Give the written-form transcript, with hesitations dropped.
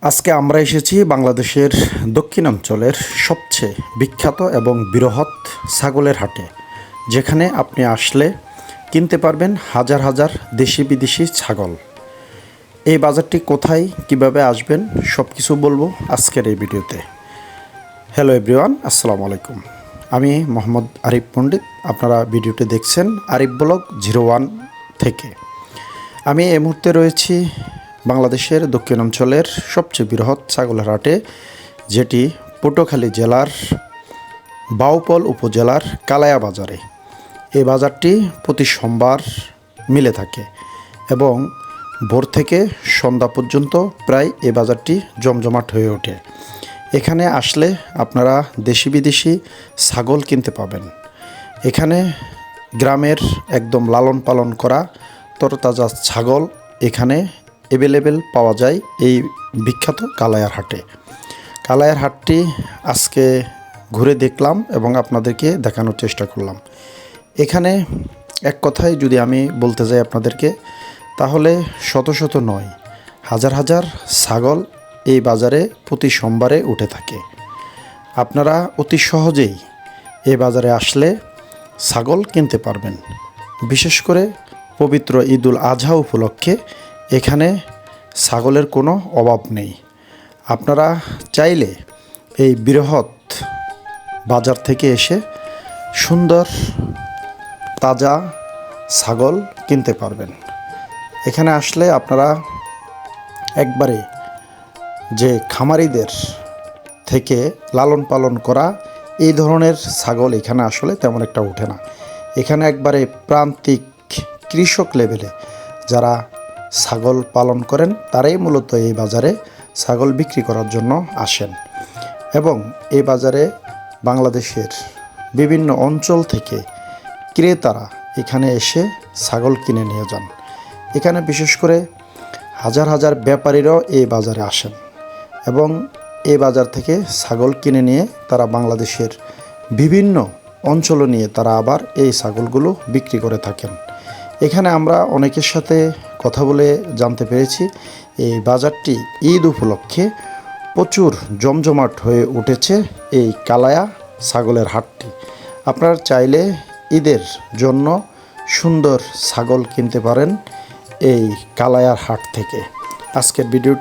আজকে আমরা এসেছি বাংলাদেশের দক্ষিণাঞ্চলের সবচেয়ে বিখ্যাত এবং বৃহৎ ছাগলের হাটে, যেখানে আপনি আসলে কিনতে পারবেন হাজার হাজার দেশি বিদেশি ছাগল। এই বাজারটি কোথায়, কিভাবে আসবেন, সব কিছু বলবো আজকের এই ভিডিওতে। হ্যালো এভরিওয়ান, আসসালামু আলাইকুম। আমি মোহাম্মদ আরিফ পণ্ডিত। আপনারা ভিডিওটি দেখছেন আরিফ ব্লগ 01 থেকে। আমি এই মুহূর্তে রয়েছি বাংলাদেশের দক্ষিণাঞ্চলের সবচেয়ে বৃহৎ ছাগলের হাটে, যেটি পটুয়াখালী জেলার বাউপল উপজেলার কালায়া বাজারে। এই বাজারটি প্রতি সোমবার মিলে থাকে এবং ভোর থেকে সন্ধ্যা পর্যন্ত প্রায় এই বাজারটি জমজমাট হয়ে ওঠে। এখানে আসলে আপনারা দেশি বিদেশি ছাগল কিনতে পাবেন। এখানে গ্রামের একদম লালন পালন করা তরতাজা ছাগল এখানে অ্যাভেলেবেল পাওয়া যায় এই বিখ্যাত কালায়ার হাটে। কালায়ার হাটটি আজকে ঘুরে দেখলাম এবং আপনাদেরকে দেখানোর চেষ্টা করলাম। এখানে এক কথায় যদি আমি বলতে যাই আপনাদেরকে, তাহলে শত শত নয়, হাজার হাজার ছাগল এই বাজারে প্রতি সোমবারে উঠে থাকে। আপনারা অতি সহজেই এই বাজারে আসলে ছাগল কিনতে পারবেন। বিশেষ করে পবিত্র ঈদুল আজহা উপলক্ষে এখানে ছাগলের কোনো অভাব নেই। আপনারা চাইলে এই বৃহৎ বাজার থেকে এসে সুন্দর তাজা ছাগল কিনতে পারবেন। এখানে আসলে আপনারা একবারে যে খামারিদের থেকে লালন পালন করা এই ধরনের ছাগল এখানে আসলে তেমন একটা ওঠে না। এখানে একবারে প্রান্তিক কৃষক লেভেলে যারা ছাগল পালন করেন তারাই মূলত এই বাজারে ছাগল বিক্রি করার জন্য আসেন এবং এই বাজারে বাংলাদেশের বিভিন্ন অঞ্চল থেকে ক্রেতারা এখানে এসে ছাগল কিনে নিয়ে যান। এখানে বিশেষ করে হাজার হাজার ব্যাপারীরাও এই বাজারে আসেন এবং এই বাজার থেকে ছাগল কিনে নিয়ে তারা বাংলাদেশের বিভিন্ন অঞ্চলে নিয়ে তারা আবার এই ছাগলগুলো বিক্রি করে থাকেন। এখানে আমরা অনেকের সাথে কথা বলে জানতে পেরেছি এই বাজারটি ঈদ উপলক্ষে প্রচুর জমজমাট হয়ে উঠেছে এই কালায়া ছাগলের হাটটি। আপনারা চাইলে ঈদের জন্য সুন্দর ছাগল কিনতে পারেন এই কালায়ার হাট থেকে। আজকের ভিডিওটি